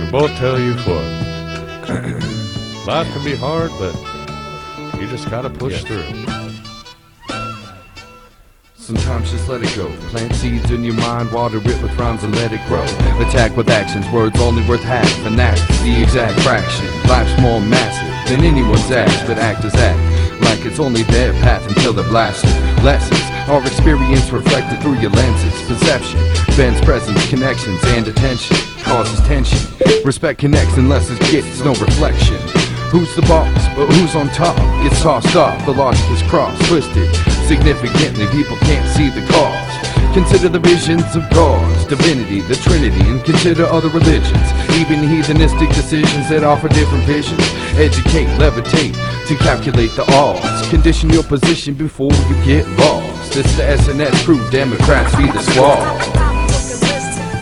We both tell you for life can be hard, but you just gotta push through. Sometimes just let it go. Plant seeds in your mind, water it with rhymes and let it grow. Attack with actions, words only worth half, and that's the exact fraction. Life's more massive than anyone's act, but actors act like it's only their path until they're blasted. Lessons are experience reflected through your lenses. Perception bends presence, connections, and attention causes tension. Respect connects unless it gets no reflection. Who's the boss, but who's on top gets tossed off. The logic is crossed, twisted significantly, people can't see the cause. Consider the visions of gods, divinity, the Trinity, and consider other religions, even heathenistic decisions that offer different visions. Educate, levitate, to calculate the odds. Condition your position before you get lost. It's the SNS crew, Democrats feed the squad.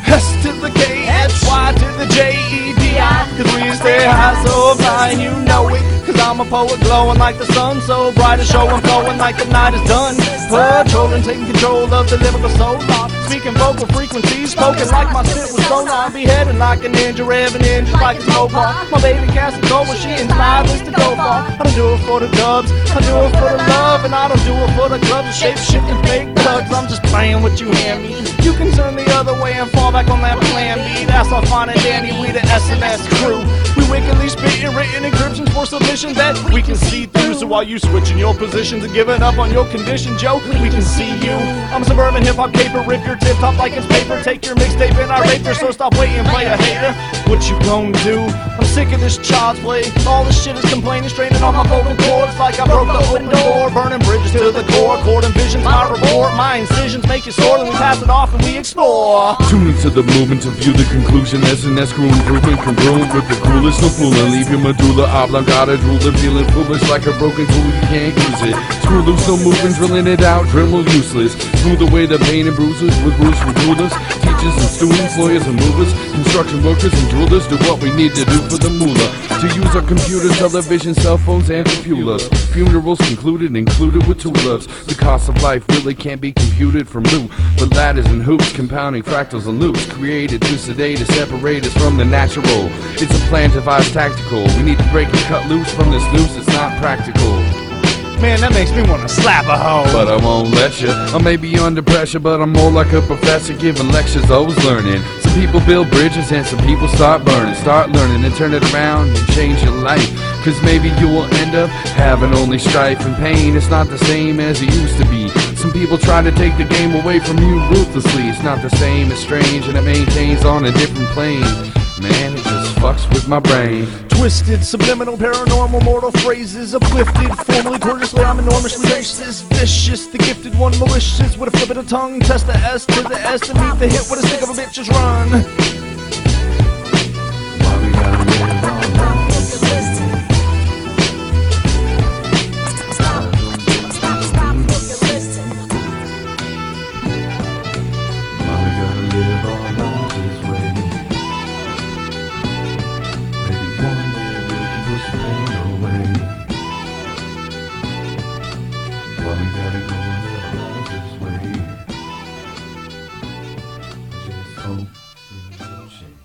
S to the K, H, Y to the J, E, D, I. Cause we stay high so fly and you know it. Cause I'm a poet glowing like the sun, so bright a show I'm flowing like the night is done. Patrolling, taking control of the lyrical soul law. Speaking vocal frequencies, spoken like my spit was sonar. Beheading like a ninja, revving in just like a snowball. My baby cast a goal when she inspired us to go far. I don't do it for the dubs, I do it for the love. And I don't do it for the clubs, shape shifting fake thugs. I'm just playing what you hand me. You can turn the other way and fall back on that plan B. That's all fine and dandy, we the SNS crew. We wickedly spitting written encryptions for submission that we can see through. So while you switching your positions and giving up on your condition, Joe, we can see you. I'm a suburban hip-hop caper, rip your tip top like it's paper. Take your mixtape and I rape her, so stop waiting, play a hater. What you gonna do? I'm sick of this child's play. All this shit is complaining, straining on my vocal cords like I broke the open door. Burning bridges to the core, cord and visions, my report. My incisions make it sore, then we pass it off and we explore. Tune into the movement to view the conclusion. SNS crew improvement, congruent with the coolest, no fooling. Leave your medulla oblongata drooling, feeling foolish like a broken tool, you can't use it. Screw loose, no moving, drilling it out, dribble useless. Smooth away the pain and bruises with roots from rulers. Teachers and students, lawyers and movers, construction workers and drillers do what we need to do for the moolah. To use our computers, television, cell phones, and to fuel us. Funerals concluded, included with tulips. The cost of life really can't be computed from loot, but ladders and hoops, compounding fractals and loops, created to sedate, to separate us from the natural. It's a plan devised tactical. We need to break and cut loose from this noose, it's not practical. Man, that makes me wanna slap a hoe. But I won't let you. I may be under pressure, but I'm more like a professor giving lectures, always learning. Some people build bridges and some people start burning. Start learning and turn it around and change your life. Cause maybe you will end up having only strife and pain. It's not the same as it used to be. Some people try to take the game away from you ruthlessly. It's not the same, it's strange, and it maintains on a different plane. Man, it just fucks with my brain. Twisted, subliminal, paranormal, mortal phrases. Uplifted, formally, gorgeously, I'm enormously racist. Vicious, the gifted one, malicious. With a flip of the tongue, test the S to the S. And meet the hit with a stick of a bitch, just run. Why we gotta live our lives this way? Why we gotta live our lives this way? Maybe one day we can push pain away. Why we gotta go and live our lives this way? I just hope things will change.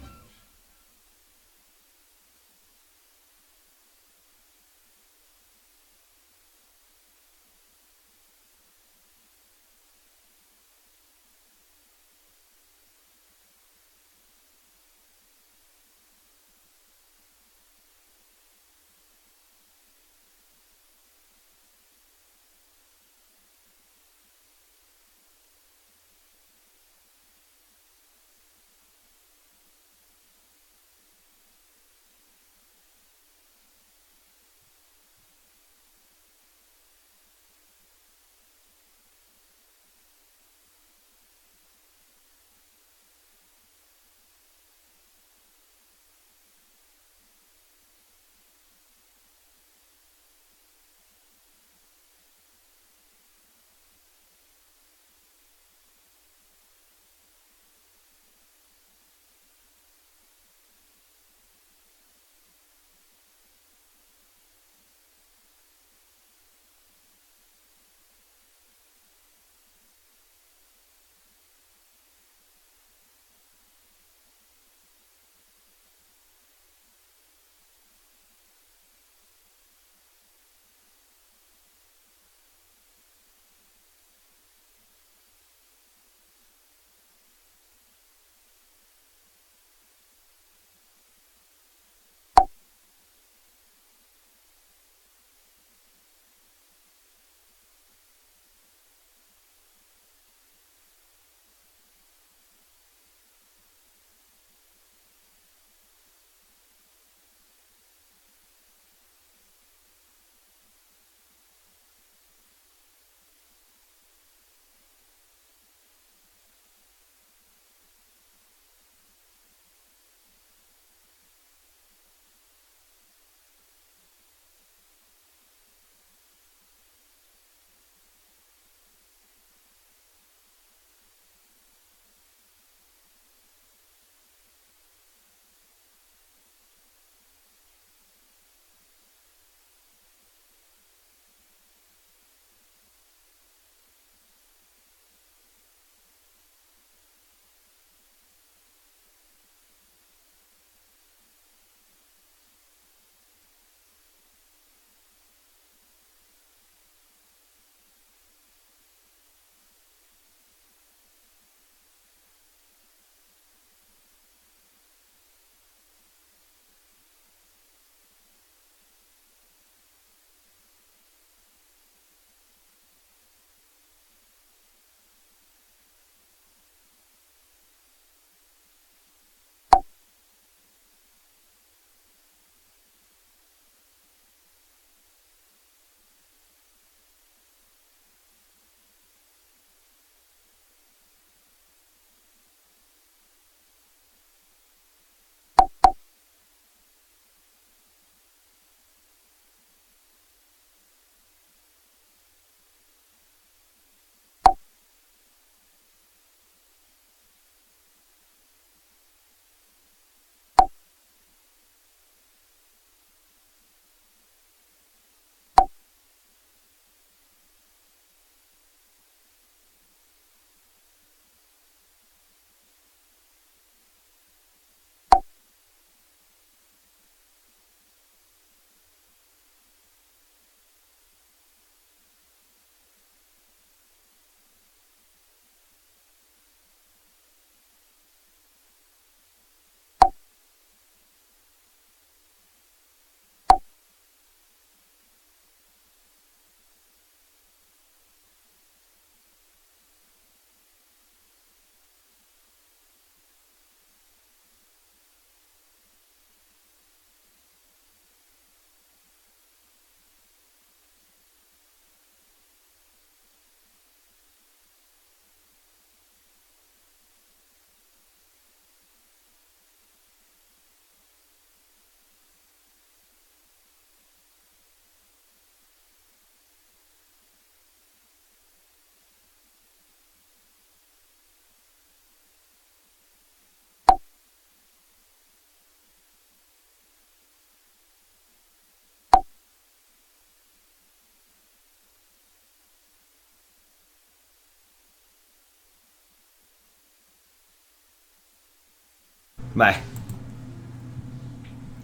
Bye.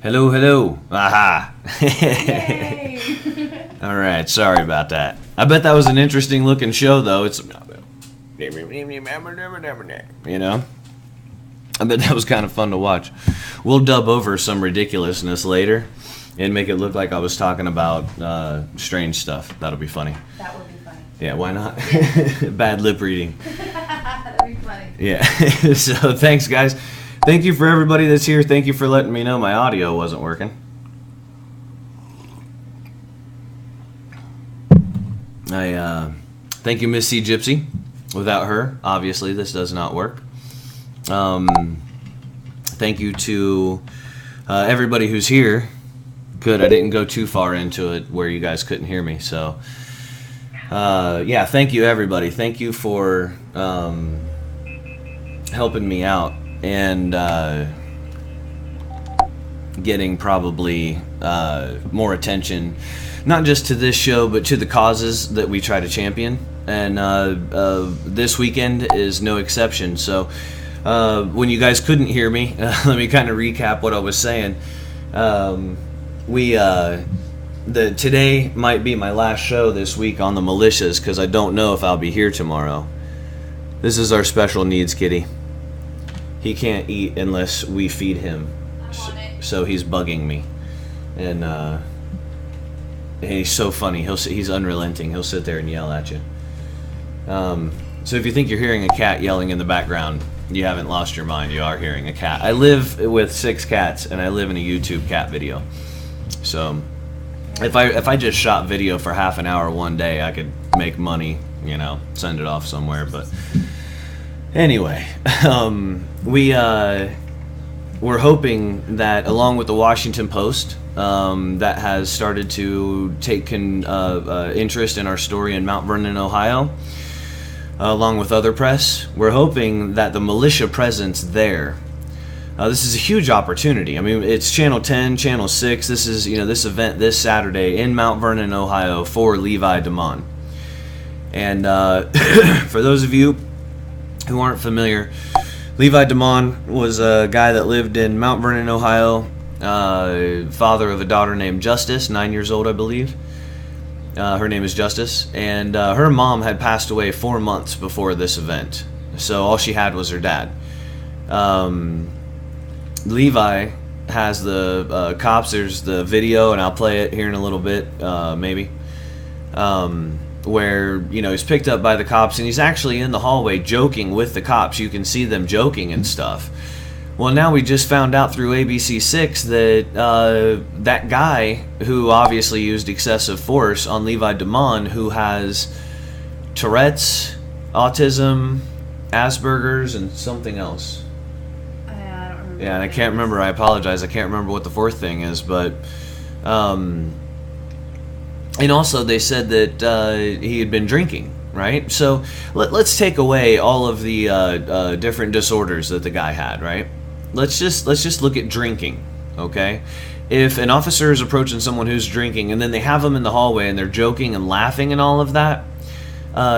Hello, hello. Aha. Yay! All right, sorry about that. I bet that was an interesting looking show, though. It's, you know, I bet that was kind of fun to watch. We'll dub over some ridiculousness later and make it look like I was talking about strange stuff. That'll be funny. That would be funny. Yeah, why not? Bad lip reading. That'd be funny. Yeah. So thanks, guys. Thank you for everybody that's here. Thank you for letting me know my audio wasn't working. Thank you, Miss C Gypsy. Without her, obviously, this does not work. Thank you to everybody who's here. Good, I didn't go too far into it where you guys couldn't hear me. So, yeah, thank you, everybody. Thank you for helping me out and getting probably more attention, not just to this show, but to the causes that we try to champion. And this weekend is no exception. So when you guys couldn't hear me, let me kind of recap what I was saying. Today might be my last show this week on the Militias because I don't know if I'll be here tomorrow. This is our special needs kitty. He can't eat unless we feed him, so he's bugging me, and he's so funny. He's unrelenting. He'll sit there and yell at you. So if you think you're hearing a cat yelling in the background, you haven't lost your mind. You are hearing a cat. I live with 6 cats, and I live in a YouTube cat video. So if I just shot video for half an hour one day, I could make money, you know, send it off somewhere. But anyway, we're hoping that along with the Washington Post, that has started to take interest in our story in Mount Vernon, Ohio, along with other press, we're hoping that the militia presence there. This is a huge opportunity. I mean, it's Channel 10, Channel 6. This is, you know, this event this Saturday in Mount Vernon, Ohio for Levi DeMond. And for those of you who aren't familiar, Levi DeMond was a guy that lived in Mount Vernon, Ohio, father of a daughter named Justice, 9 years old, I believe. Her name is Justice, and her mom had passed away 4 months before this event, so all she had was her dad. Levi has the cops. There's the video, and I'll play it here in a little bit, maybe, where, you know, he's picked up by the cops, and he's actually in the hallway joking with the cops. You can see them joking and stuff. Well, now we just found out through ABC6 that that guy who obviously used excessive force on Levi DeMond, who has Tourette's, autism, Asperger's, and something else. I don't remember. Yeah, and I can't remember. I apologize. I can't remember what the 4th thing is, but and also they said that he had been drinking. Right? So let's take away all of the different disorders that the guy had, right? Let's just look at drinking, okay? If an officer is approaching someone who's drinking and then they have them in the hallway and they're joking and laughing and all of that,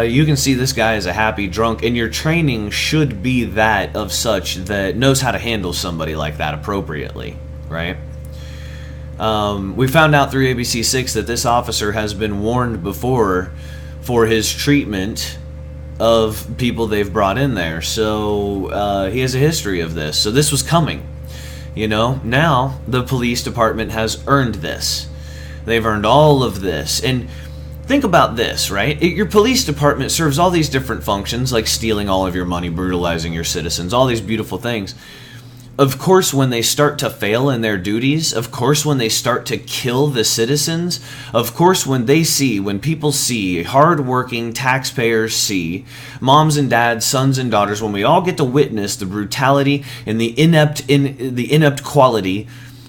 you can see this guy is a happy drunk, and your training should be that of such that knows how to handle somebody like that appropriately, right? We found out through ABC6 that this officer has been warned before for his treatment of people they've brought in there. So he has a history of this. So this was coming. You know, now the police department has earned this. They've earned all of this. And think about this, right? Your police department serves all these different functions, like stealing all of your money, brutalizing your citizens, all these beautiful things. Of course, when they start to fail in their duties, of course, when they start to kill the citizens, of course, when people see, hardworking taxpayers see, moms and dads, sons and daughters, when we all get to witness the brutality and the inept quality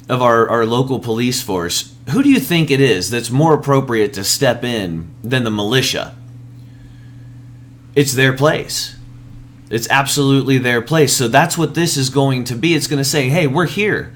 of our local police force, who do you think it is that's more appropriate to step in than the militia? It's their place. It's absolutely their place. So that's what this is going to be. It's going to say, hey, we're here,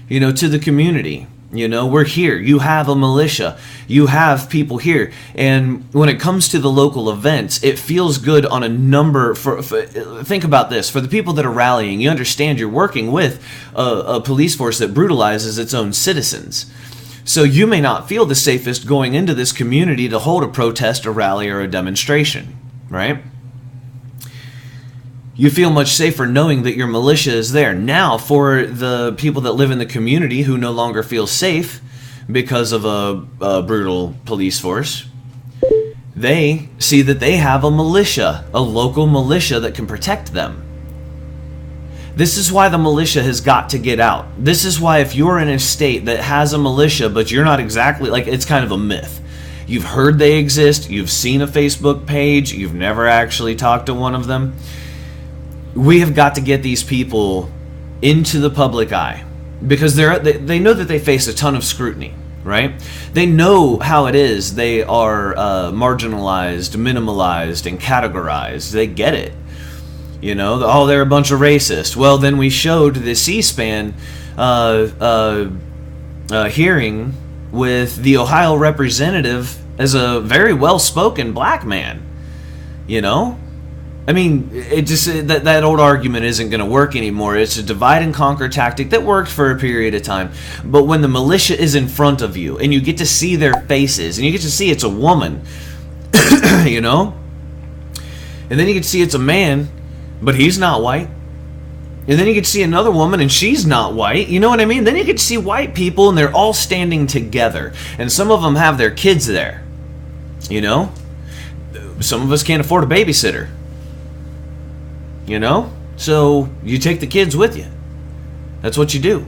you know, to the community. You know, we're here. You have a militia. You have people here. And when it comes to the local events, it feels good on a number. Think about this. For the people that are rallying, you understand you're working with a police force that brutalizes its own citizens. So you may not feel the safest going into this community to hold a protest, a rally, or a demonstration, right? You feel much safer knowing that your militia is there. Now, for the people that live in the community who no longer feel safe because of a brutal police force, they see that they have a militia, a local militia that can protect them. This is why the militia has got to get out. This is why if you're in a state that has a militia, but you're not exactly, like, it's kind of a myth. You've heard they exist, you've seen a Facebook page, you've never actually talked to one of them. We have got to get these people into the public eye because they know that they face a ton of scrutiny, right? They know how it is. They are marginalized, minimalized, and categorized. They get it. You know, oh, they're a bunch of racists. Well, then we showed the C-SPAN hearing with the Ohio representative as a very well-spoken black man, you know? I mean, it just that old argument isn't going to work anymore. It's a divide and conquer tactic that worked for a period of time. But when the militia is in front of you and you get to see their faces and you get to see it's a woman, you know? And then you get to see it's a man, but he's not white. And then you get to see another woman and she's not white. You know what I mean? Then you get to see white people and they're all standing together. And some of them have their kids there. You know? Some of us can't afford a babysitter. You know? So you take the kids with you. That's what you do.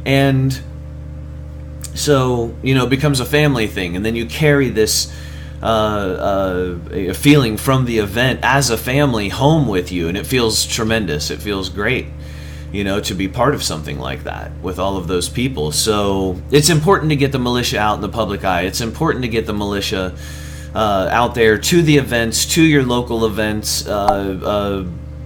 And so, you know, it becomes a family thing. And then you carry this a feeling from the event as a family home with you. And it feels tremendous. It feels great, you know, to be part of something like that with all of those people. So it's important to get the militia out in the public eye. It's important to get the militia out there to the events, to your local events,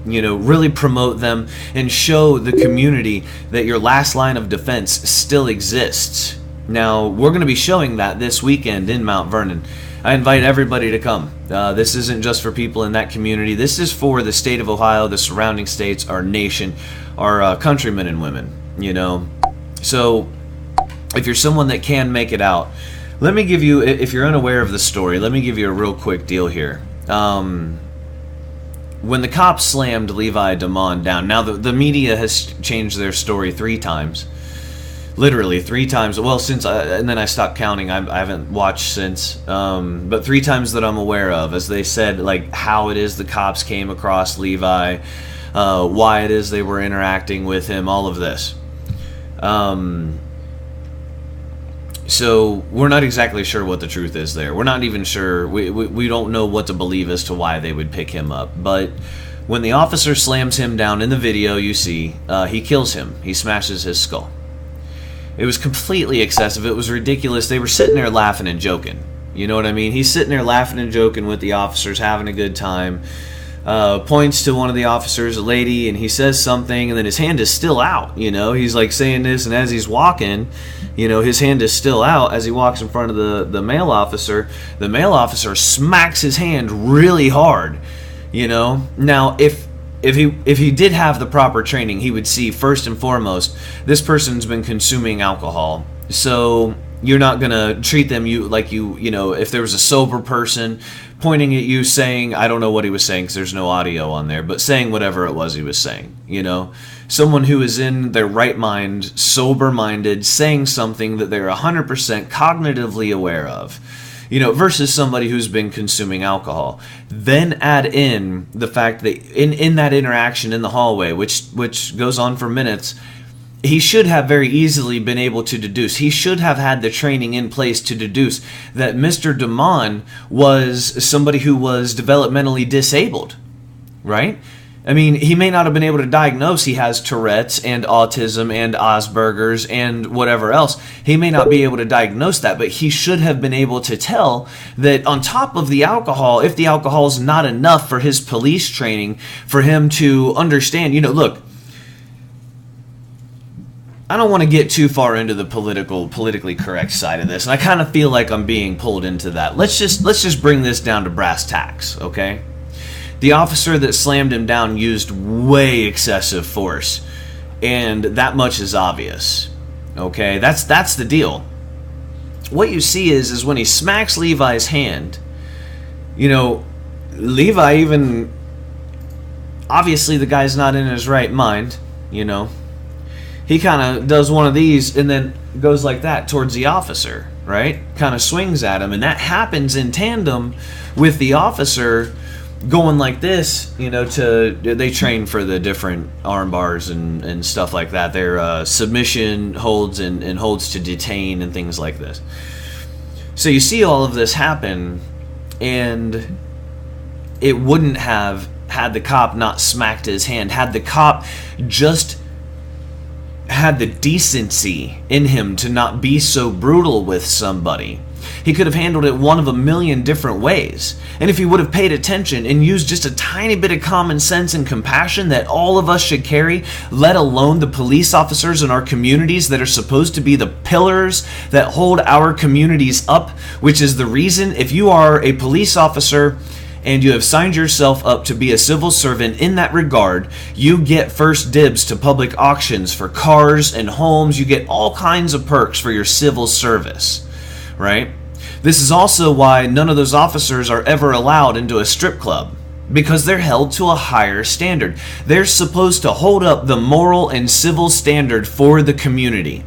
you know, really promote them and show the community that your last line of defense still exists. Now, we're going to be showing that this weekend in Mount Vernon. I invite everybody to come. This isn't just for people in that community. This is for the state of Ohio, the surrounding states, our nation, our countrymen and women, you know. So, if you're someone that can make it out, let me give you, if you're unaware of the story, let me give you a real quick deal here. When the cops slammed Levi DeMond down, now the media has changed their story 3 times. Literally 3 times. Well, and then I stopped counting. I haven't watched since. But 3 times that I'm aware of, as they said, like how it is the cops came across Levi, why it is they were interacting with him, all of this. So we're not exactly sure what the truth is there. We're not even sure. We don't know what to believe as to why they would pick him up. But when the officer slams him down in the video, you see, he kills him. He smashes his skull. It was completely excessive. It was ridiculous. They were sitting there laughing and joking. You know what I mean? He's sitting there laughing and joking with the officers, having a good time. Points to one of the officers, a lady, and he says something, and then his hand is still out. You know, he's like saying this, and as he's walking, you know, his hand is still out as he walks in front of the male officer. The male officer smacks his hand really hard. You know, now if he did have the proper training, he would see first and foremost this person's been consuming alcohol. So you're not gonna treat them like you know, if there was a sober person pointing at you saying, I don't know what he was saying because there's no audio on there, but saying whatever it was he was saying, you know, someone who is in their right mind, sober-minded, saying something that they're 100% cognitively aware of, you know, versus somebody who's been consuming alcohol. Then add in the fact that in that interaction in the hallway, which goes on for minutes, he should have very easily been able to deduce. He should have had the training in place to deduce that Mr. DeMond was somebody who was developmentally disabled, right? I mean, he may not have been able to diagnose he has Tourette's and autism and Asperger's and whatever else. He may not be able to diagnose that, but he should have been able to tell that on top of the alcohol, if the alcohol is not enough for his police training, for him to understand, you know, look, I don't want to get too far into the politically correct side of this, and I kind of feel like I'm being pulled into that. Let's just bring this down to brass tacks, okay? The officer that slammed him down used way excessive force, and that much is obvious, okay? That's the deal. What you see is when he smacks Levi's hand, you know, Levi even, obviously the guy's not in his right mind, you know. He kind of does one of these and then goes like that towards the officer, right? Kind of swings at him, and that happens in tandem with the officer going like this, you know, they train for the different arm bars and stuff like that. They're submission holds and holds to detain and things like this. So you see all of this happen, and it wouldn't have had the cop not smacked his hand, had the cop just had the decency in him to not be so brutal with somebody. He could have handled it one of a million different ways. And if he would have paid attention and used just a tiny bit of common sense and compassion that all of us should carry, let alone the police officers in our communities that are supposed to be the pillars that hold our communities up, which is the reason if you are a police officer and you have signed yourself up to be a civil servant in that regard, you get first dibs to public auctions for cars and homes. You get all kinds of perks for your civil service, right? This is also why none of those officers are ever allowed into a strip club, because they're held to a higher standard. They're supposed to hold up the moral and civil standard for the community.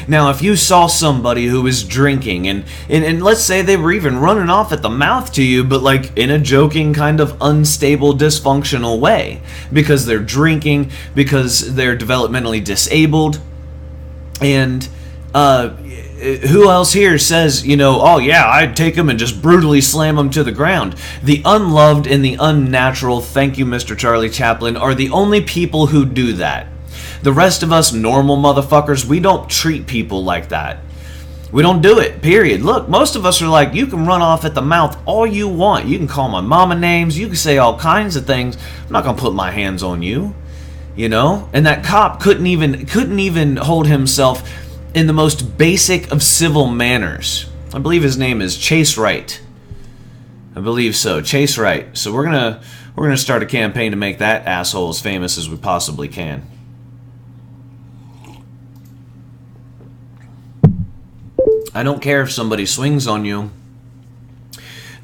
Now, if you saw somebody who was drinking and let's say they were even running off at the mouth to you, but like in a joking kind of unstable, dysfunctional way, because they're drinking, because they're developmentally disabled, and who else here says, you know, oh yeah, I'd take them and just brutally slam them to the ground? The unloved and the unnatural, thank you Mr. Charlie Chaplin, are the only people who do that. The rest of us normal motherfuckers, we don't treat people like that. We don't do it, period. Look, most of us are like, you can run off at the mouth all you want. You can call my mama names. You can say all kinds of things. I'm not going to put my hands on you, you know? And that cop couldn't even hold himself in the most basic of civil manners. I believe his name is Chase Wright. I believe so, Chase Wright. So we're gonna start a campaign to make that asshole as famous as we possibly can. I don't care if somebody swings on you.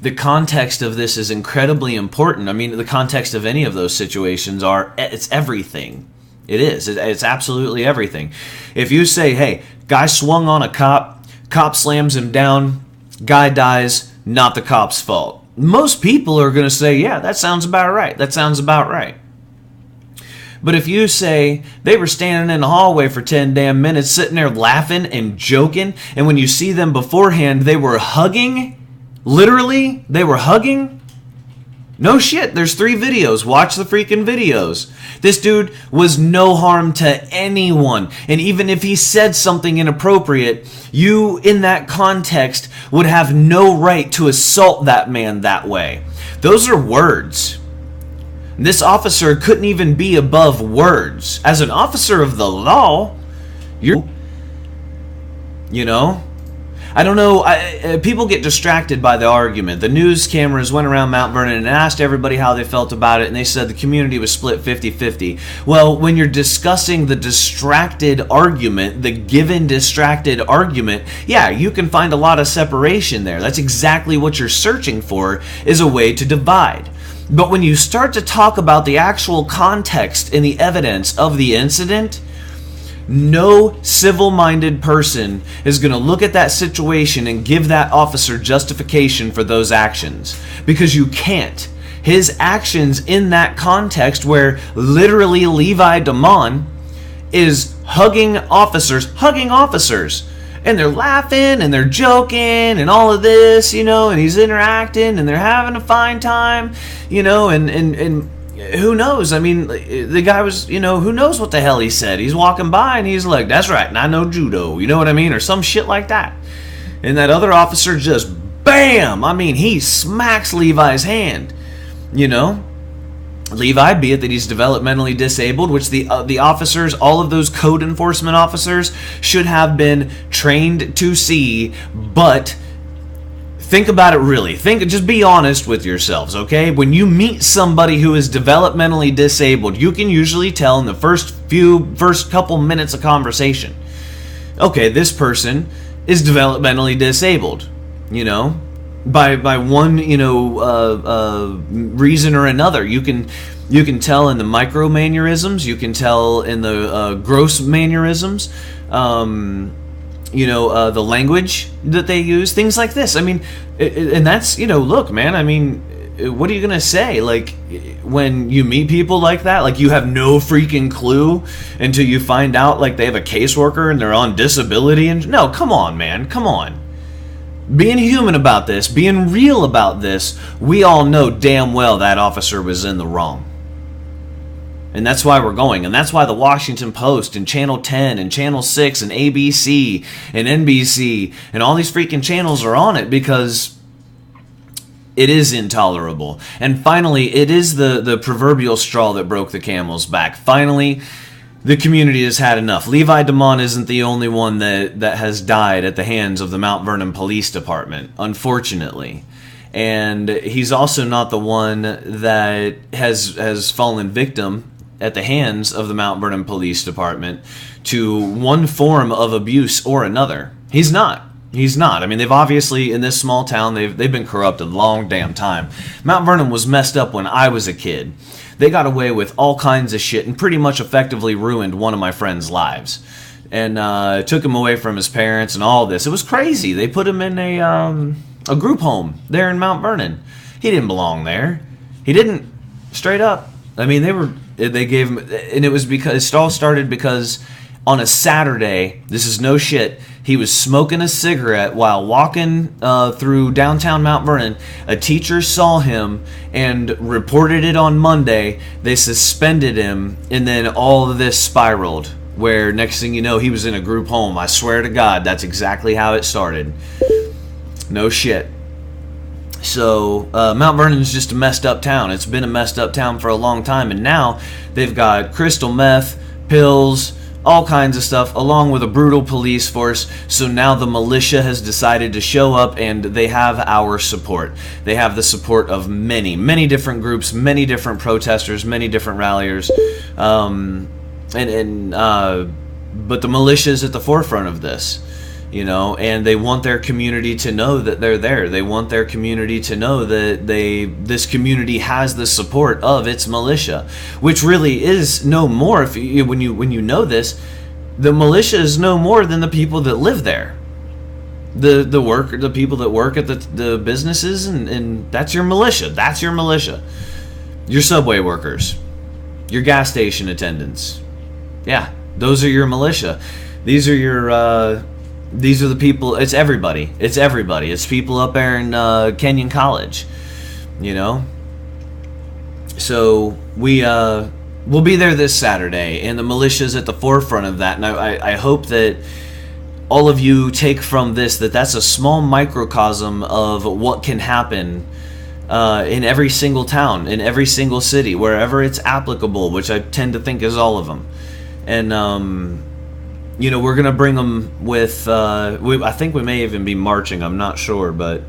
The context of this is incredibly important. I mean, the context of any of those situations it's everything. It is. It's absolutely everything. If you say, hey, guy swung on a cop slams him down, guy dies, not the cop's fault. Most people are going to say, yeah, that sounds about right. That sounds about right. But if you say they were standing in the hallway for 10 damn minutes sitting there laughing and joking, and when you see them beforehand, they were hugging, literally, they were hugging, no shit, there's 3 videos. Watch the freaking videos. This dude was no harm to anyone. And even if he said something inappropriate, you, in that context, would have no right to assault that man that way. Those are words. This officer couldn't even be above words. As an officer of the law, you know, I don't know, people get distracted by the argument. The news cameras went around Mount Vernon and asked everybody how they felt about it, and they said the community was split 50-50. Well, when you're discussing the distracted argument, the given distracted argument, yeah, you can find a lot of separation there. That's exactly what you're searching for, is a way to divide. But when you start to talk about the actual context and the evidence of the incident, no civil-minded person is going to look at that situation and give that officer justification for those actions. Because you can't. His actions in that context where literally Levi DeMond is hugging officers, and they're laughing and they're joking and all of this, you know, and he's interacting and they're having a fine time, you know, and who knows? I mean, the guy was, you know, who knows what the hell he said. He's walking by and he's like, that's right, and I know judo, you know what I mean? Or some shit like that. And that other officer just, bam! I mean, he smacks Levi's hand, you know? Levi, be it that he's developmentally disabled, which the officers, all of those code enforcement officers, should have been trained to see. But think about it really. Just be honest with yourselves, okay? When you meet somebody who is developmentally disabled, you can usually tell in the first couple minutes of conversation. Okay, this person is developmentally disabled, you know, by one, you know, reason or another. You can tell in the micro mannerisms. You can tell in the gross mannerisms. You know, the language that they use, things like this. I mean, and that's, you know, look, man, I mean, what are you gonna say? Like, when you meet people like that, like, you have no freaking clue until you find out, like, they have a caseworker and they're on disability. And no, come on, man, come on. Being human about this, being real about this, we all know damn well that officer was in the wrong. And that's why we're going. And that's why the Washington Post and Channel 10 and Channel 6 and ABC and NBC and all these freaking channels are on it, because it is intolerable. And finally, it is the proverbial straw that broke the camel's back. Finally, the community has had enough. Levi DeMond isn't the only one that has died at the hands of the Mount Vernon Police Department, unfortunately. And he's also not the one that has fallen victim at the hands of the Mount Vernon Police Department to one form of abuse or another. He's not. He's not. I mean, they've obviously, in this small town, they've been corrupt a long damn time. Mount Vernon was messed up when I was a kid. They got away with all kinds of shit and pretty much effectively ruined one of my friends' lives. And took him away from his parents and all this. It was crazy. They put him in a group home there in Mount Vernon. He didn't belong there. He didn't. Straight up. I mean, they gave him, and it all started because on a Saturday, this is no shit, he was smoking a cigarette while walking through downtown Mount Vernon. A teacher saw him and reported it on Monday. They suspended him, and then all of this spiraled, where next thing you know, he was in a group home. I swear to God, that's exactly how it started. No shit. So Mount Vernon's just a messed up town. It's been a messed up town for a long time, and now they've got crystal meth, pills, all kinds of stuff, along with a brutal police force. So now the militia has decided to show up, and they have our support. They have the support of many, many different groups, many different protesters, many different ralliers, but the militia is at the forefront of this. You know, and they want their community to know that they're there. They want their community to know that this community has the support of its militia, which really is no more. When you know this, the militia is no more than the people that live there. The people that work at the businesses, and that's your militia. That's your militia. Your subway workers, your gas station attendants. Yeah, those are your militia. These are the people. It's everybody. It's everybody. It's people up there in Kenyon College, you know. So we'll be there this Saturday, and the militia's at the forefront of that. And I hope that all of you take from this that's a small microcosm of what can happen in every single town, in every single city, wherever it's applicable, which I tend to think is all of them. And you know, we're going to bring them with, I think we may even be marching, I'm not sure, but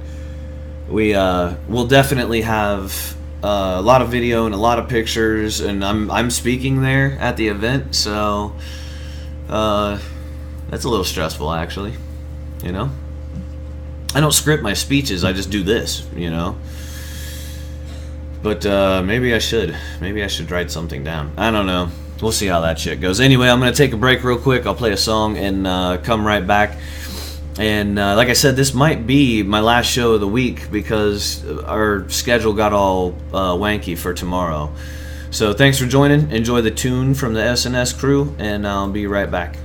we'll definitely have a lot of video and a lot of pictures, and I'm speaking there at the event, so that's a little stressful, actually, you know? I don't script my speeches, I just do this, you know? But maybe I should write something down. I don't know. We'll see how that shit goes. Anyway, I'm going to take a break real quick. I'll play a song and come right back. And like I said, this might be my last show of the week because our schedule got all wanky for tomorrow. So thanks for joining. Enjoy the tune from the SNS crew, and I'll be right back.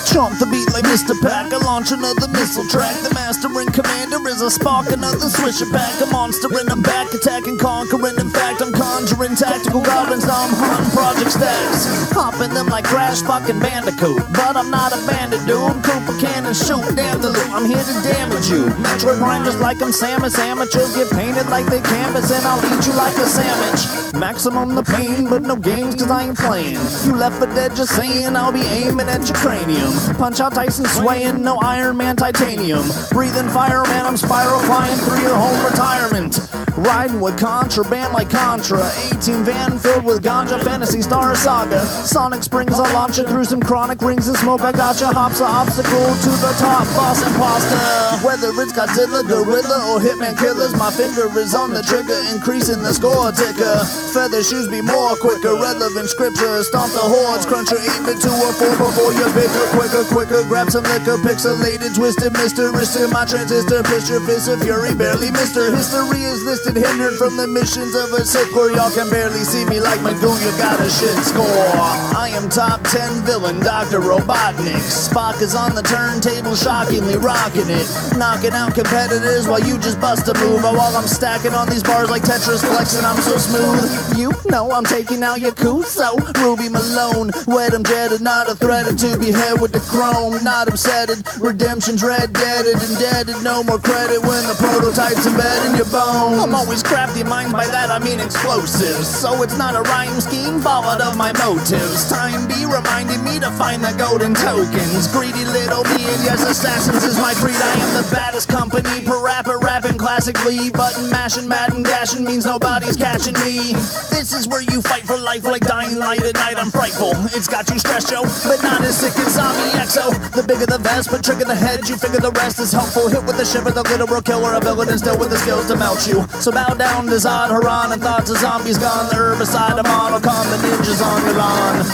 Jump the beat like blister pack. I launch another missile track. The master and commander is a spark, another swisher pack. A monster in the back, attacking, conquering. In fact, I'm conjuring tactical goblins. Now I'm hunting project stacks, hopping them like Crash fucking Bandicoot. But I'm not a bandit, dude. Cooper cannon shoot, damn the loot. I'm here to damage you. Metroid Prime just like I'm Samus. Amateurs get painted like they canvas, and I'll eat you like a sandwich. Maximum the pain, but no games cause I ain't playing. You left for dead just saying, I'll be aiming at your cranium. Punch out Tyson swaying, no Iron Man titanium. Breathing fire man, I'm spiral flying through your home retirement. Riding with contraband like Contra. 18 van filled with ganja, Fantasy Star Saga. Sonic Springs, I launch it through some chronic rings and smoke. I gotcha, hops a obstacle to the top, boss imposter. Whether it's Godzilla, Gorilla, or Hitman Killers, my finger is on the trigger, increasing the score ticker. Feather shoes be more quicker, relevant scripture. Stomp the hordes, cruncher, aim it to a 4 before you're bigger, quicker. Grab some liquor, pixelated, twisted, Mr. Rister, my transistor, pitch your fist of fury, barely Mr. History is listed, hindered from the missions of a sick where y'all can barely see me like Magoo, you got a shit score. I am top 10 villain, Dr. Robotnik. Spock is on the turntable, shockingly rocking it. Knocking out competitors while you just bust a move. While I'm stacking on these bars like Tetris, flexing, I'm so smooth. You know I'm taking out your Kuso, Ruby Malone. Wet 'em jetted, not a threat to be head with the chrome. Not upsetted, redemption's red-deaded, indebted. No more credit when the prototype's embedded in your bones. I'm always crafty, minds by that I mean explosives. So it's not a rhyme scheme, borrowed of my motives. Time be reminding me to find the golden tokens. Greedy little me, and yes, assassins is my breed. I am the baddest company per rapper, rapping classically. Button mashing, mad and dashing means nobody's catching me. This is where you fight for life like dying light at night. I'm frightful, it's got you stressed, yo, but not as sick as Zombie XO. The bigger the vest, but trigger the head, you figure the rest is helpful. Hit with the shiver, the literal killer ability, and still with the skills to melt you. So bow down to Zod Haran and thoughts of zombies gone. The herbicide, I'm on, calm the ninjas on your lawn.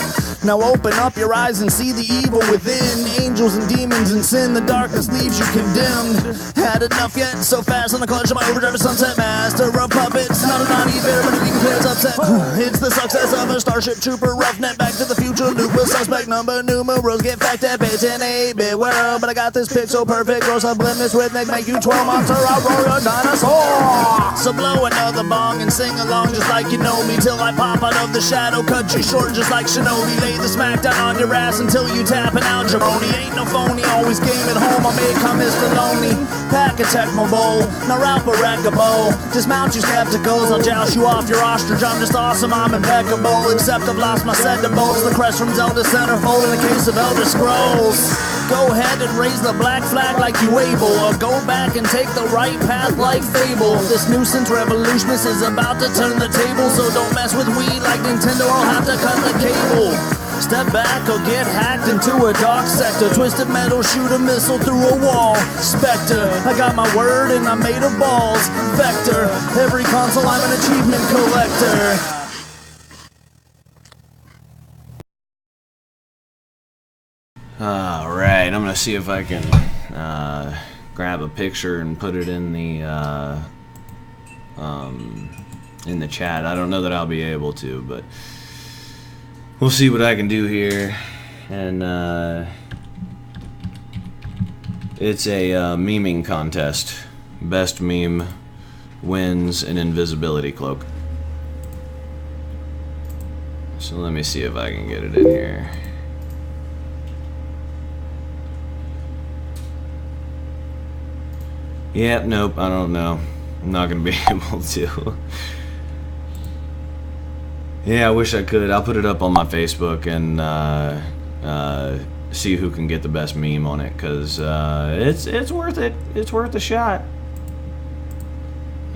Now open up your eyes and see the evil within. Angels and demons and sin, the darkness leaves you condemned. Had enough yet? So fast on the clutch of my overdrive sunset. Master of puppets, not a naughty bear, but an even clears upset. It's the success of a starship trooper, roughneck, back to the future. Loop with suspect number numerals, get fact at bitch in a bit world. But I got this pixel perfect, gross up blemish with neck, make you twirl monster, I'll roar your dinosaur. So blow another bong and sing along just like you know me, till I pop out of the shadow, cut you short just like Shinobi. Lay the smackdown on your ass until you tapping out jabroni. Ain't no phony, always game at home, I make come Mr. Lonely. Pack a Tecmo Bowl, now Ralph a Bowl. Dismount you skepticals, I'll joust you off your ostrich. I'm just awesome, I'm impeccable, except I've lost my set of bowls. The crest from Zelda Centerfold in the case of Elder Scrolls. Go ahead and raise the black flag like you able, or go back and take the right path like Fable. This nuisance revolutionist is about to turn the table, so don't mess with weed like Nintendo, I'll have to cut the cable. Step back or get hacked into a dark sector. Twisted metal, shoot a missile through a wall. Spectre, I got my word and I'm made of balls. Vector, every console I'm an achievement collector. Alright, I'm gonna see if I can grab a picture and put it in the chat. I don't know that I'll be able to, but we'll see what I can do here. And it's a memeing contest. Best meme wins an invisibility cloak. So let me see if I can get it in here. Yep, nope, I don't know. I'm not gonna be able to. Yeah, I wish I could. I'll put it up on my Facebook and see who can get the best meme on it, cause it's worth it. It's worth a shot.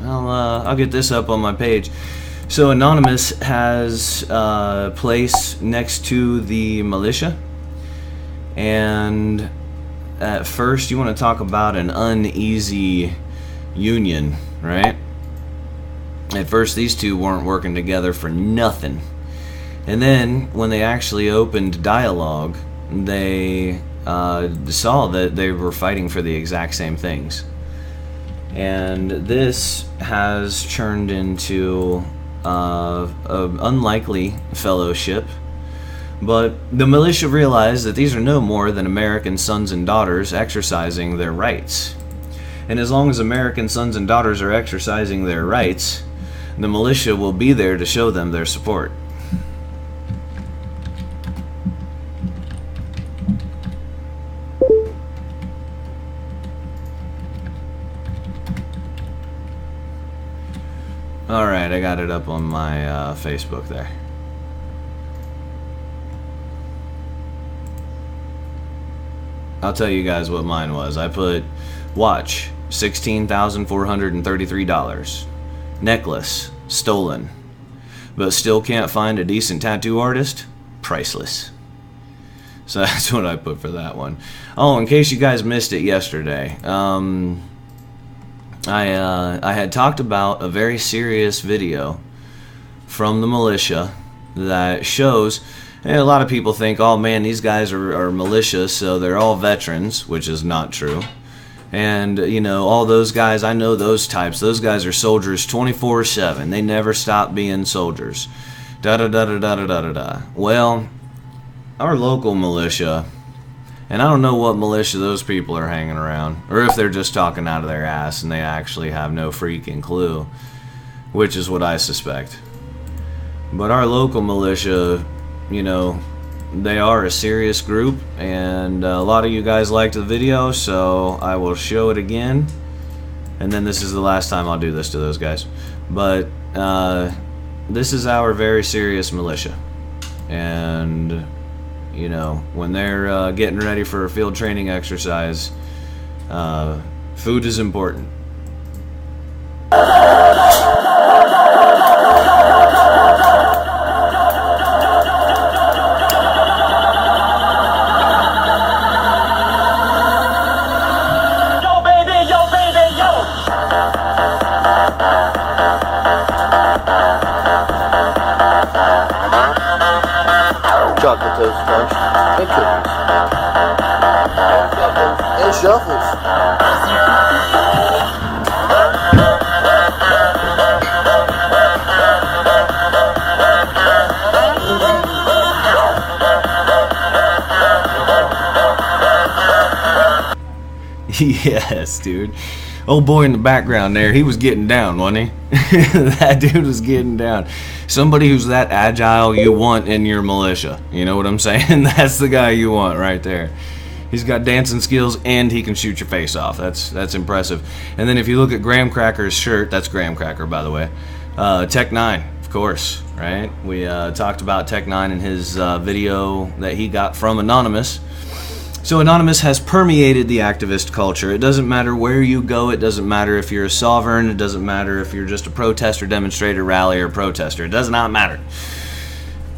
I'll get this up on my page. So Anonymous has a place next to the Militia, and at first you want to talk about an uneasy union, right? At first these two weren't working together for nothing, and then when they actually opened dialogue, they saw that they were fighting for the exact same things, and this has turned into an unlikely fellowship But the militia realized that these are no more than American sons and daughters exercising their rights. And as long as American sons and daughters are exercising their rights, the militia will be there to show them their support. Alright, I got it up on my Facebook there. I'll tell you guys what mine was. I put watch, $16,433. Necklace, stolen. But still can't find a decent tattoo artist? Priceless. So that's what I put for that one. Oh, in case you guys missed it yesterday, I had talked about a very serious video from the militia that shows, a lot of people think, oh man, these guys are militia, so they're all veterans, which is not true. And, you know, all those guys, I know those types, those guys are soldiers 24/7. They never stop being soldiers. Da-da-da-da-da-da-da-da. Well, our local militia, and I don't know what militia those people are hanging around, or if they're just talking out of their ass and they actually have no freaking clue, which is what I suspect. But our local militia, you know, they are a serious group, and a lot of you guys liked the video, so I will show it again. And then this is the last time I'll do this to those guys. But this is our very serious militia. And, you know, when they're getting ready for a field training exercise, food is important. Chocolate toast crunch and cookies. And shuffles. Yes, dude. Old boy in the background there, he was getting down, wasn't he? That dude was getting down. Somebody who's that agile you want in your militia. You know what I'm saying? That's the guy you want right there. He's got dancing skills and he can shoot your face off. That's impressive. And then if you look at Graham Cracker's shirt, that's Graham Cracker, by the way. Tech 9, of course, right? We talked about Tech 9 in his video that he got from Anonymous. So Anonymous has permeated the activist culture. It doesn't matter where you go. It doesn't matter if you're a sovereign. It doesn't matter if you're just a protester, demonstrator, rally, or protester. It does not matter.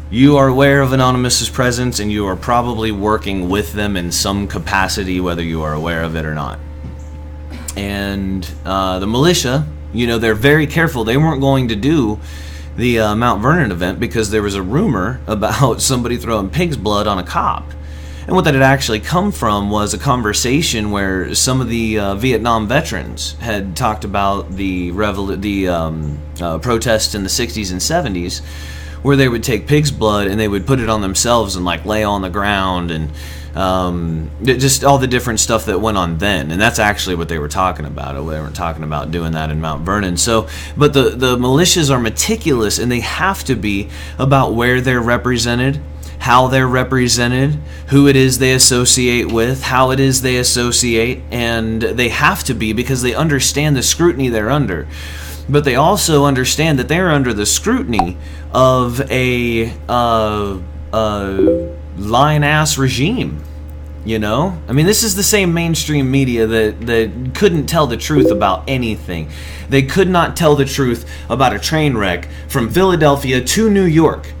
You are aware of Anonymous's presence, and you are probably working with them in some capacity, whether you are aware of it or not. And the militia, you know, they're very careful. They weren't going to do the Mount Vernon event because there was a rumor about somebody throwing pig's blood on a cop. And what that had actually come from was a conversation where some of the Vietnam veterans had talked about the protests in the 60s and 70s, where they would take pig's blood and they would put it on themselves and like lay on the ground, and just all the different stuff that went on then. And that's actually what they were talking about. They weren't talking about doing that in Mount Vernon. So, but the militias are meticulous, and they have to be, about where they're represented, how they're represented, who it is they associate with, how it is they associate, and they have to be because they understand the scrutiny they're under. But they also understand that they're under the scrutiny of a lying-ass regime, you know? I mean, this is the same mainstream media that couldn't tell the truth about anything. They could not tell the truth about a train wreck from Philadelphia to New York.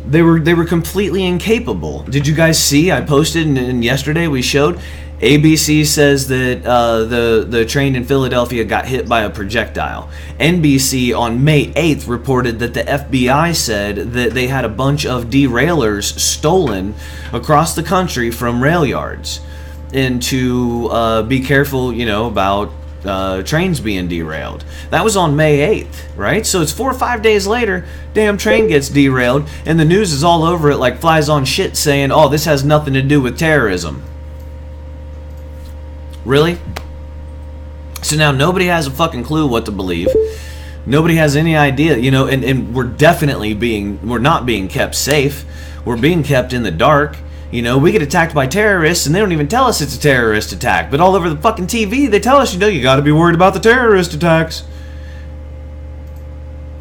They were completely incapable. Did you guys see? I posted, and yesterday we showed. ABC says that the train in Philadelphia got hit by a projectile. NBC on May 8th reported that the FBI said that they had a bunch of derailers stolen across the country from rail yards. And to be careful, you know, about trains being derailed. That was on May 8th, right? So it's 4 or 5 days later, damn train gets derailed, and the news is all over it like flies on shit saying, oh, this has nothing to do with terrorism. Really? So now nobody has a fucking clue what to believe. Nobody has any idea, you know, and we're not being kept safe. We're being kept in the dark. You know, we get attacked by terrorists and they don't even tell us it's a terrorist attack. But all over the fucking TV, they tell us, you know, you gotta be worried about the terrorist attacks.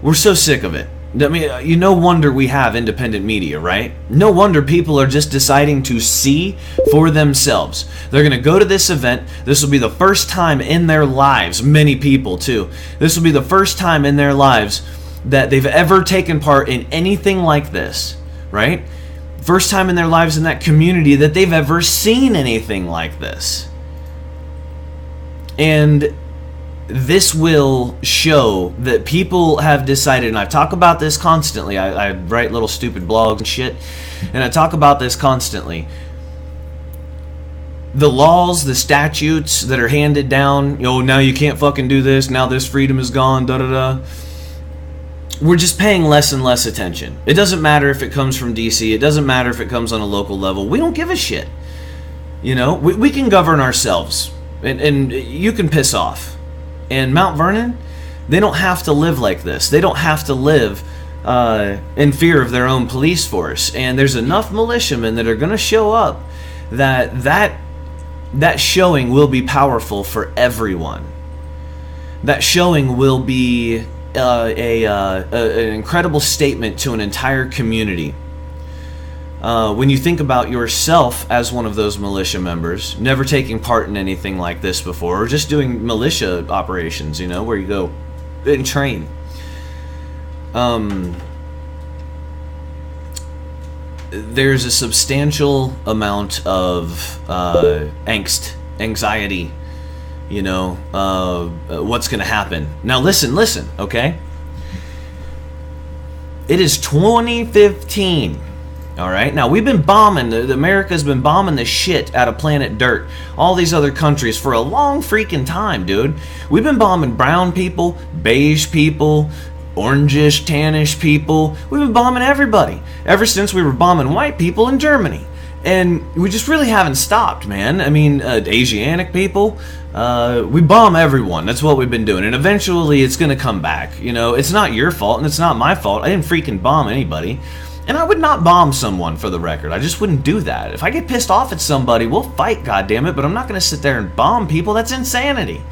We're so sick of it. I mean, you no wonder we have independent media, right? No wonder people are just deciding to see for themselves. They're gonna go to this event. This will be the first time in their lives, many people too, this will be the first time in their lives that they've ever taken part in anything like this, right? First time in their lives in that community that they've ever seen anything like this. And this will show that people have decided, and I talk about this constantly, I write little stupid blogs and shit, and I talk about this constantly. The laws, the statutes that are handed down, you know, now you can't fucking do this, now this freedom is gone, da-da-da. We're just paying less and less attention. It doesn't matter if it comes from DC. It doesn't matter if it comes on a local level. We don't give a shit. You know, we can govern ourselves. And you can piss off. And Mount Vernon, they don't have to live like this. They don't have to live in fear of their own police force. And there's enough militiamen that are going to show up that showing will be powerful for everyone. That showing will be an incredible statement to an entire community. When you think about yourself as one of those militia members, never taking part in anything like this before, or just doing militia operations, you know, where you go and train. There's a substantial amount of anxiety, you know, what's going to happen. Now listen, okay? It is 2015, all right? Now, we've been bombing, America's been bombing the shit out of planet Dirt, all these other countries for a long freaking time, dude. We've been bombing brown people, beige people, orangish, tannish people. We've been bombing everybody, ever since we were bombing white people in Germany. And we just really haven't stopped, man. I mean, Asiatic people, we bomb everyone. That's what we've been doing. And eventually it's going to come back. You know, it's not your fault and it's not my fault. I didn't freaking bomb anybody. And I would not bomb someone, for the record. I just wouldn't do that. If I get pissed off at somebody, we'll fight, goddammit. But I'm not going to sit there and bomb people. That's insanity.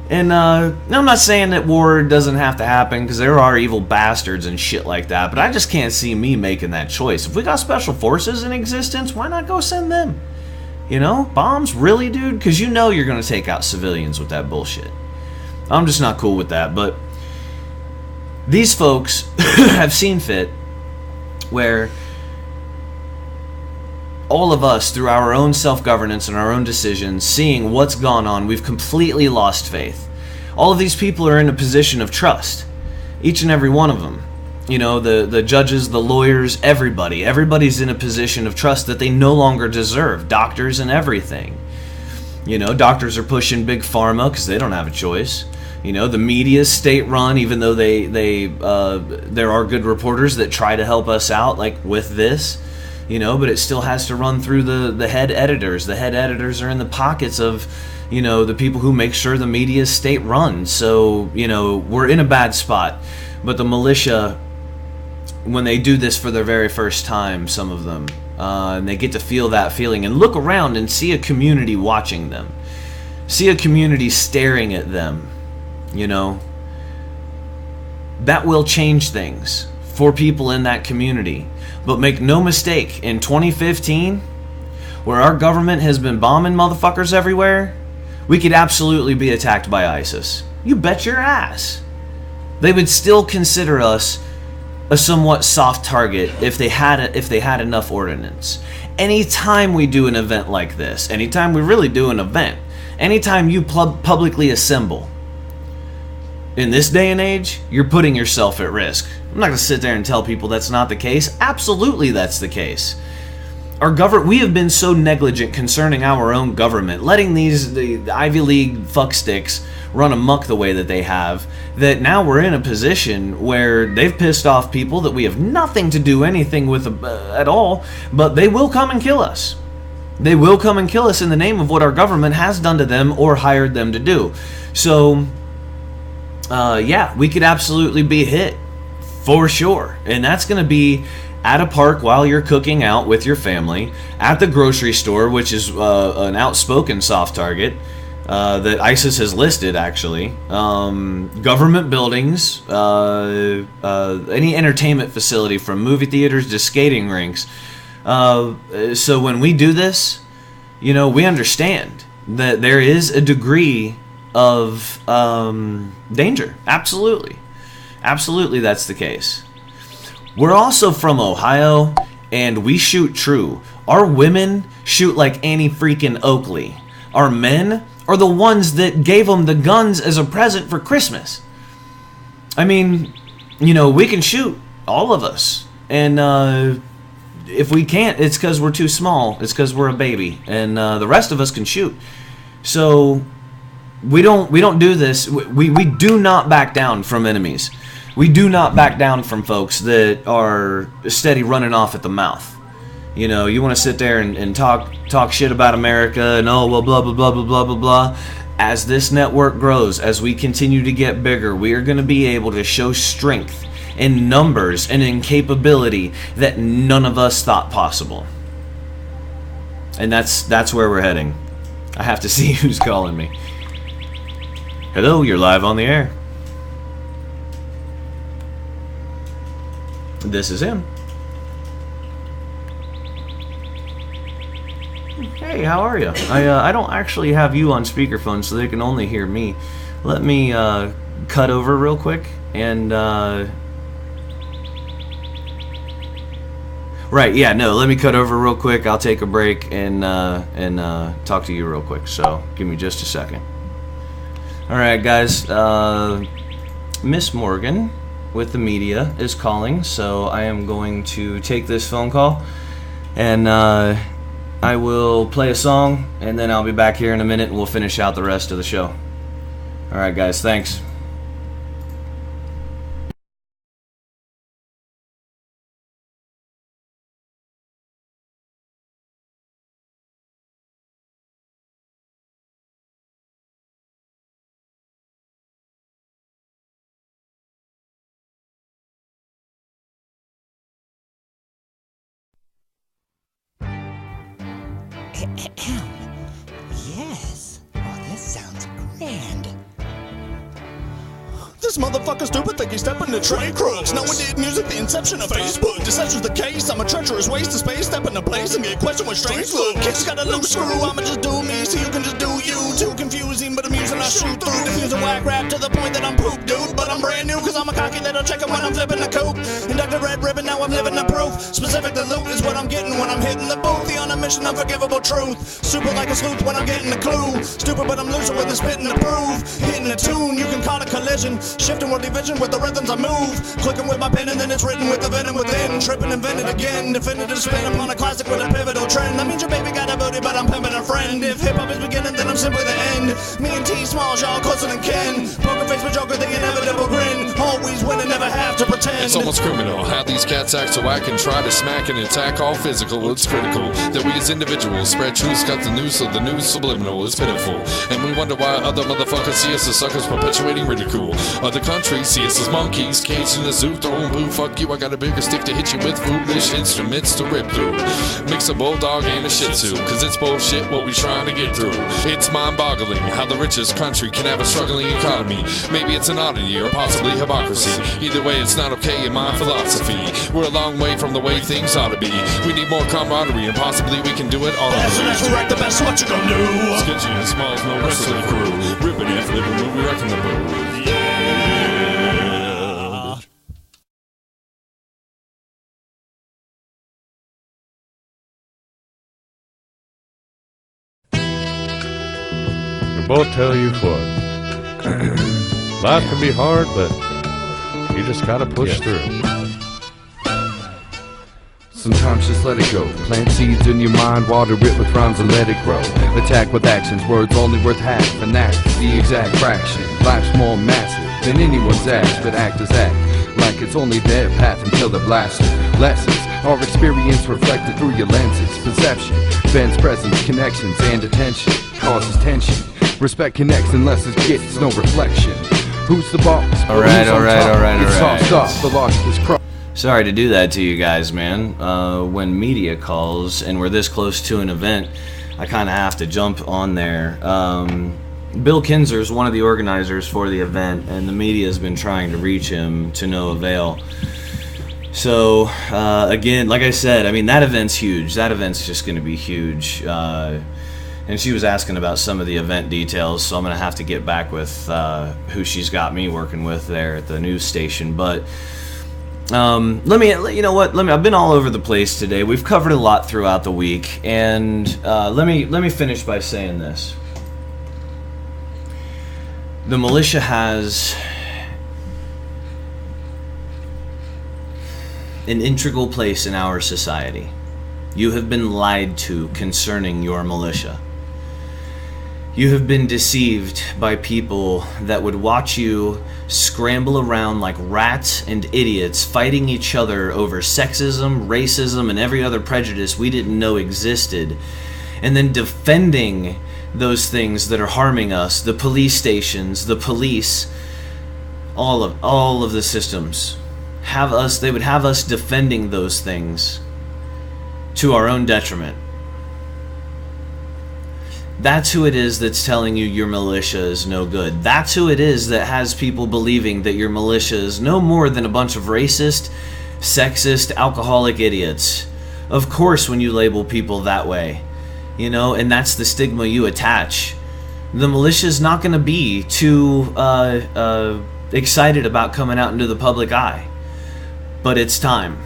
And I'm not saying that war doesn't have to happen, because there are evil bastards and shit like that, but I just can't see me making that choice. If we got special forces in existence, why not go send them? You know, bombs, really, dude? Because you know you're going to take out civilians with that bullshit. I'm just not cool with that, but these folks have seen fit where all of us, through our own self-governance and our own decisions, seeing what's gone on, we've completely lost faith. All of these people are in a position of trust. Each and every one of them. You know, the judges, the lawyers, everybody. Everybody's in a position of trust that they no longer deserve. Doctors and everything. You know, doctors are pushing big pharma because they don't have a choice. You know, the media is state-run, even though there are good reporters that try to help us out, like with this. You know, but it still has to run through the head editors. The head editors are in the pockets of, you know, the people who make sure the media is state-run. So, you know, we're in a bad spot. But the militia, when they do this for their very first time, some of them, and they get to feel that feeling and look around and see a community watching them. See a community staring at them, you know. That will change things for people in that community. But make no mistake, in 2015, where our government has been bombing motherfuckers everywhere, we could absolutely be attacked by ISIS. You bet your ass. They would still consider us a somewhat soft target if they had enough ordnance. Anytime we do an event like this, anytime we really do an event, anytime you publicly assemble, in this day and age, you're putting yourself at risk. I'm not going to sit there and tell people that's not the case. Absolutely that's the case. our government, we have been so negligent concerning our own government, letting the Ivy League fucksticks run amok the way that they have, that now we're in a position where they've pissed off people that we have nothing to do anything with at all, but they will come and kill us. They will come and kill us in the name of what our government has done to them or hired them to do. So, yeah, we could absolutely be hit, for sure. And that's going to be at a park while you're cooking out with your family, at the grocery store, which is an outspoken soft target that ISIS has listed, actually, government buildings, any entertainment facility from movie theaters to skating rinks. So when we do this, you know, we understand that there is a degree of danger. Absolutely. Absolutely, that's the case. We're also from Ohio, and we shoot true. Our women shoot like Annie freaking Oakley. Our men are the ones that gave them the guns as a present for Christmas. I mean, you know, we can shoot, all of us. And if we can't, it's because we're too small. It's because we're a baby. And the rest of us can shoot. So we don't do this. We do not back down from enemies. We do not back down from folks that are steady running off at the mouth. You know, you want to sit there and talk shit about America and oh, well, blah, blah, blah, blah, blah, blah, blah. As this network grows, as we continue to get bigger, we are going to be able to show strength in numbers and in capability that none of us thought possible. And that's where we're heading. I have to see who's calling me. Hello, you're live on the air. This is him. Hey, how are you? I don't actually have you on speakerphone, so they can only hear me. Let me cut over real quick and right, yeah, no, let me cut over real quick. I'll take a break and talk to you real quick. So give me just a second. All right, guys. Miss Morgan with the media is calling, so I am going to take this phone call, and I will play a song, and then I'll be back here in a minute, and we'll finish out the rest of the show. All right, guys, thanks. Yes. Oh, this sounds grand. This motherfucker stupid think he's stepping to trade crooks. No one did music, the inception of Facebook. Deception's the case, I'm a treacherous waste of space. Step into place and get questioned with strange look. Kicks got a loose screw, I'ma just do me, so you can just do you. Too confusing, but amusing, I shoot through. Diffusing whack rap to the point that I'm poop, dude. But I'm brand new, cause I'm a cocky little chicken when I'm flipping the coupe. Inducted red ribbon, now I'm living the proof. Specific the loot is what I'm getting when I'm hitting the booth. The on a mission, unforgivable truth. Super like a sleuth when I'm getting the clue. Stupid, but I'm looser with the spitting the proof. Hitting the tune, you can call it collision. Shifting worldly vision with the rhythms I move. Clicking with my pen and then it's written with the venom within. Tripping, invented again. Definitive spin upon a classic with a pivotal trend. That means your baby got a booty, but I'm pimping a friend. If hip hop is beginning, then I'm simply the end. Me and T Small, y'all closer than Ken. Poker face with Joker, the inevitable grin. Always win and never have to pretend. It's almost criminal how these cats act so I can try to smack and attack all physical. It's critical that we as individuals spread truth, cut the news so the news subliminal is pitiful. And we wonder why other motherfuckers see us as suckers perpetuating ridicule. Other countries see us as monkeys, caged in the zoo, throwing boo. Fuck you, I got a bigger stick to hit you with foolish instruments to rip through. Mix a bulldog and a shih tzu, cause it's bullshit what we trying to get through. It's mind-boggling how the richest country can have a struggling economy. Maybe it's an oddity or possibly hypocrisy. Either way, it's not okay in my philosophy. We're a long way from the way things ought to be. We need more camaraderie and possibly we can do it all. That's correct, the best, what you gonna do? Sketchy and Smalls, no rest of the crew. Ripping it, flipping, movie, wrecking the booth. Both tell you what. Life can be hard, but you just gotta push through. Sometimes just let it go. Plant seeds in your mind, water it with rhymes and let it grow. Attack with actions, words only worth half, and that's the exact fraction. Life's more massive than anyone's ass, but actors act like it's only their path until they're blasted. Lessons are experience reflected through your lenses. Perception bends presence, connections, and attention causes tension. Respect connects unless it gets no reflection. Who's the boss? Alright, alright. It's all stop, the logic is crossed. Sorry to do that to you guys, man. When media calls and we're this close to an event, I kind of have to jump on there. Bill Kinzer is one of the organizers for the event, and the media has been trying to reach him to no avail. So, again, like I said, I mean, that event's huge. That event's just going to be huge. And she was asking about some of the event details, so I'm going to have to get back with who she's got me working with there at the news station. But I've been all over the place today. We've covered a lot throughout the week, and let me finish by saying this. The militia has an integral place in our society. You have been lied to concerning your militia. You have been deceived by people that would watch you scramble around like rats and idiots, fighting each other over sexism, racism, and every other prejudice we didn't know existed, and then defending those things that are harming us, the police stations, the police, all of the systems. They would have us defending those things to our own detriment. That's who it is that's telling you your militia is no good. That's who it is that has people believing that your militia is no more than a bunch of racist, sexist, alcoholic idiots. Of course, when you label people that way, and that's the stigma you attach. The militia is not going to be too excited about coming out into the public eye. But it's time.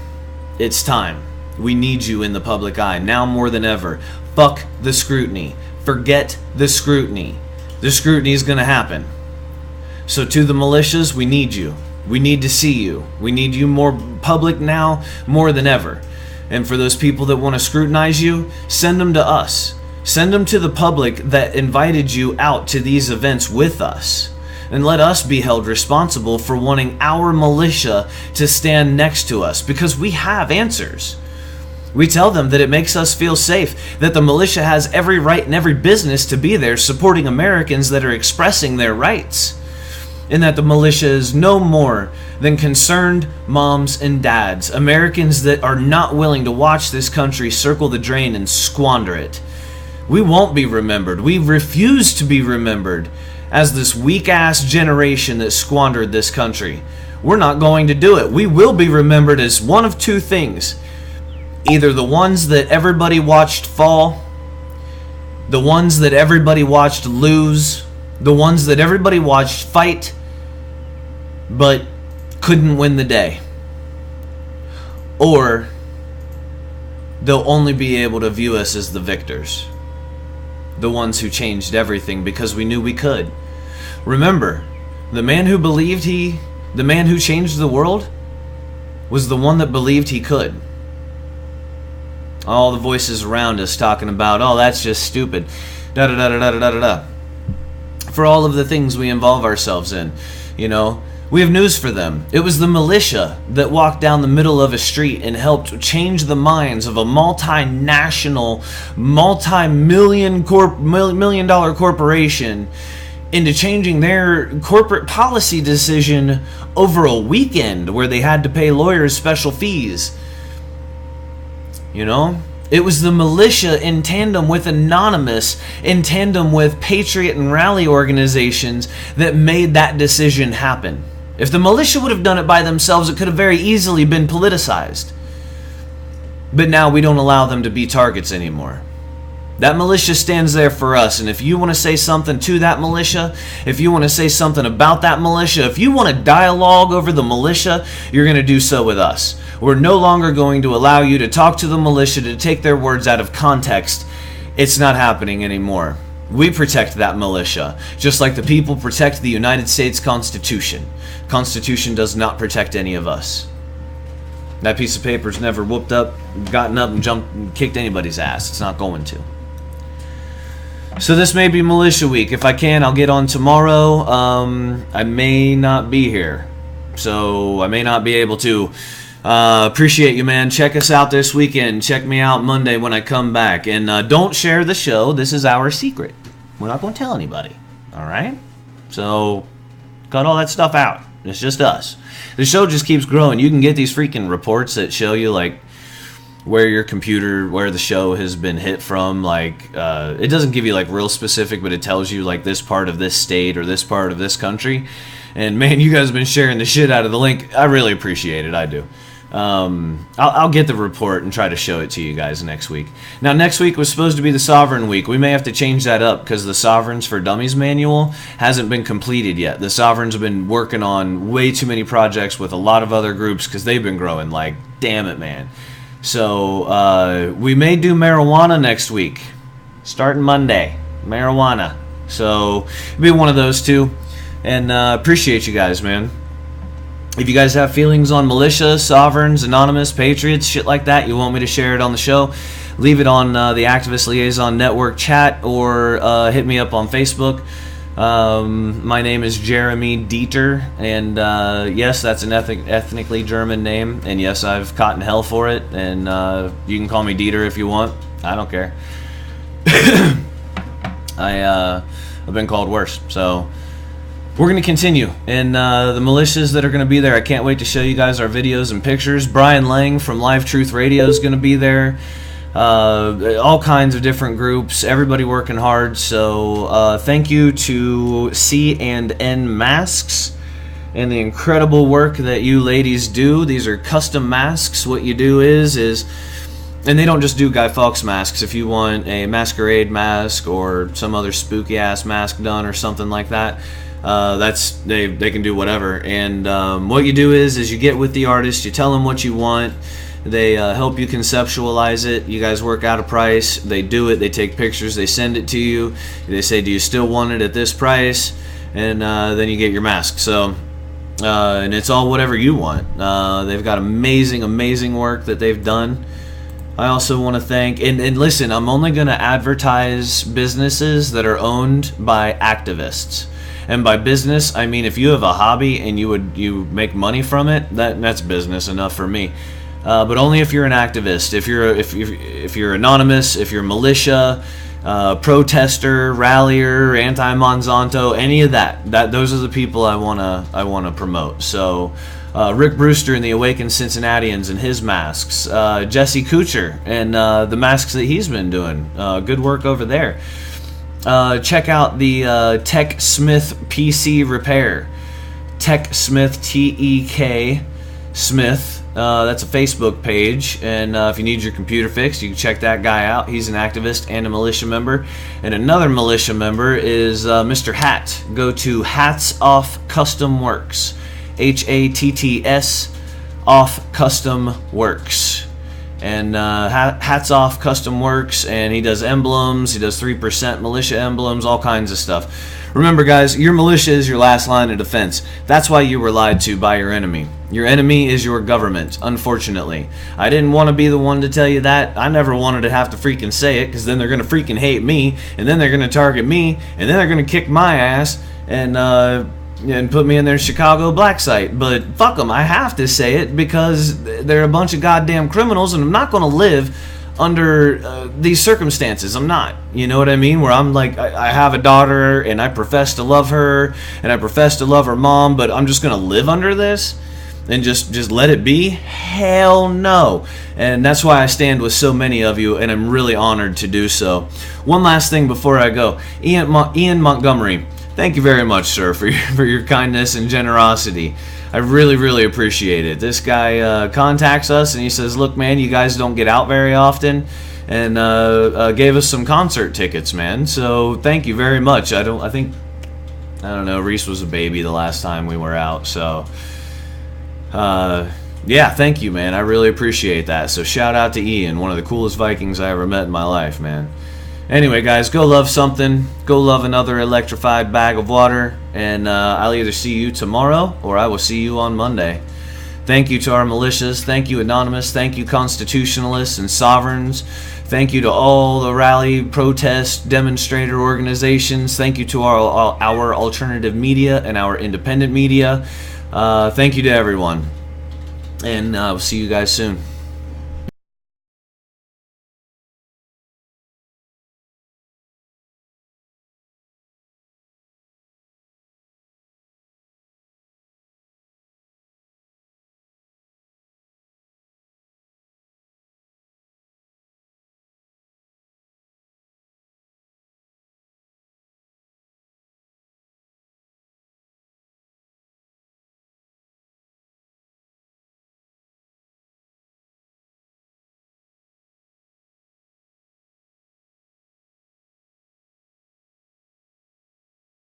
It's time. We need you in the public eye, now more than ever. Fuck the scrutiny. Forget the scrutiny. The scrutiny is going to happen. So to the militias, we need you. We need to see you. We need you more public now, more than ever. And for those people that want to scrutinize you, send them to us. Send them to the public that invited you out to these events with us. And let us be held responsible for wanting our militia to stand next to us, because we have answers. We tell them that it makes us feel safe, that the militia has every right and every business to be there supporting Americans that are expressing their rights, and that the militia is no more than concerned moms and dads, Americans that are not willing to watch this country circle the drain and squander it. We won't be remembered. We refuse to be remembered as this weak-ass generation that squandered this country. We're not going to do it. We will be remembered as one of two things. Either the ones that everybody watched fall, the ones that everybody watched lose, the ones that everybody watched fight, but couldn't win the day. Or they'll only be able to view us as the victors. The ones who changed everything because we knew we could. Remember, the man who changed the world was the one that believed he could. All the voices around us talking about, oh, that's just stupid, da da da da da da da da. For all of the things we involve ourselves in, we have news for them. It was the militia that walked down the middle of a street and helped change the minds of a multinational, multi-million dollar corporation into changing their corporate policy decision over a weekend where they had to pay lawyers special fees. It was the militia in tandem with Anonymous, in tandem with Patriot and Rally organizations that made that decision happen. If the militia would have done it by themselves, it could have very easily been politicized. But now we don't allow them to be targets anymore. That militia stands there for us, and if you want to say something to that militia, if you want to say something about that militia, if you want to dialogue over the militia, you're going to do so with us. We're no longer going to allow you to talk to the militia, to take their words out of context. It's not happening anymore. We protect that militia, just like the people protect the United States Constitution. Constitution does not protect any of us. That piece of paper's never whooped up, gotten up and jumped and kicked anybody's ass. It's not going to. So this may be Militia Week. If I can, I'll get on tomorrow. I may not be here, so I may not be able to. Appreciate you, man. Check us out this weekend. Check me out Monday when I come back. And don't share the show. This is our secret. We're not going to tell anybody. All right? So cut all that stuff out. It's just us. The show just keeps growing. You can get these freaking reports that show you, like, where your computer, where the show has been hit from. Like, it doesn't give you, like, real specific, but it tells you, like, this part of this state or this part of this country. And, man, you guys have been sharing the shit out of the link. I really appreciate it. I do. I'll get the report and try to show it to you guys next week. Now, next week was supposed to be the Sovereign Week. We may have to change that up because the Sovereigns for Dummies manual hasn't been completed yet. The Sovereigns have been working on way too many projects with a lot of other groups because they've been growing like, damn it, man. So, we may do marijuana next week. Starting Monday. Marijuana. So, it'll be one of those two. And appreciate you guys, man. If you guys have feelings on militia, sovereigns, anonymous, patriots, shit like that, you want me to share it on the show, leave it on the Activist Liaison Network chat or hit me up on Facebook. My name is Jeremy Dieter, and yes, that's an ethnically German name, and yes, I've caught in hell for it, and you can call me Dieter if you want. I don't care. I've been called worse, so we're going to continue, and the militias that are going to be there, I can't wait to show you guys our videos and pictures. Brian Lang from Live Truth Radio is going to be there. All kinds of different groups, everybody working hard. So thank you to C&N Masks and the incredible work that you ladies do. These are custom masks. What you do is and they don't just do Guy Fawkes masks. If you want a masquerade mask or some other spooky ass mask done or something like that, they can do whatever. And what you do is you get with the artist, you tell them what you want, they help you conceptualize it, you guys work out a price, they do it, they take pictures, they send it to you, they say, do you still want it at this price? And then you get your mask. So and it's all whatever you want. They've got amazing work that they've done. I also want to thank, and listen, I'm only going to advertise businesses that are owned by activists. And by business, I mean if you have a hobby and you make money from it, that's business enough for me. But only if you're an activist. If you're anonymous, if you're militia, protester, rallier, anti-Monsanto, any of that those are the people I wanna promote. So Rick Brewster and the Awakened Cincinnatians and his masks, Jesse Kuchar and the masks that he's been doing, good work over there. Check out the Tech Smith PC Repair. Tech Smith, T-E-K Smith. That's a Facebook page, and if you need your computer fixed, you can check that guy out. He's an activist and a militia member. And another militia member is Mr. Hat. Go to Hats Off Custom Works. Hatts Off Custom Works. And Hats Off Custom Works, and he does emblems, he does 3% militia emblems, all kinds of stuff. Remember, guys, your militia is your last line of defense. That's why you were lied to by your enemy. Your enemy is your government, unfortunately. I didn't want to be the one to tell you that. I never wanted to have to freaking say it, because then they're going to freaking hate me, and then they're going to target me, and then they're going to kick my ass, and put me in their Chicago black site. But fuck them, I have to say it because they're a bunch of goddamn criminals, and I'm not going to live under these circumstances. I'm not. You know what I mean? Where I'm like, I have a daughter, and I profess to love her, and I profess to love her mom, but I'm just going to live under this and just let it be? Hell no. And that's why I stand with so many of you, and I'm really honored to do so. One last thing before I go. Ian Montgomery, thank you very much, sir, for your kindness and generosity. I really appreciate it. This guy contacts us and he says, look, man, you guys don't get out very often, and gave us some concert tickets, man. So thank you very much. I don't know, Reese was a baby the last time we were out, so yeah, thank you, man. I really appreciate that. So shout out to Ian, one of the coolest Vikings I ever met in my life, man. Anyway, guys, go love something. Go love another electrified bag of water. And I'll either see you tomorrow or I will see you on Monday. Thank you to our militias. Thank you, Anonymous. Thank you, constitutionalists and sovereigns. Thank you to all the rally, protest, demonstrator organizations. Thank you to our alternative media and our independent media. Thank you to everyone. And we'll see you guys soon.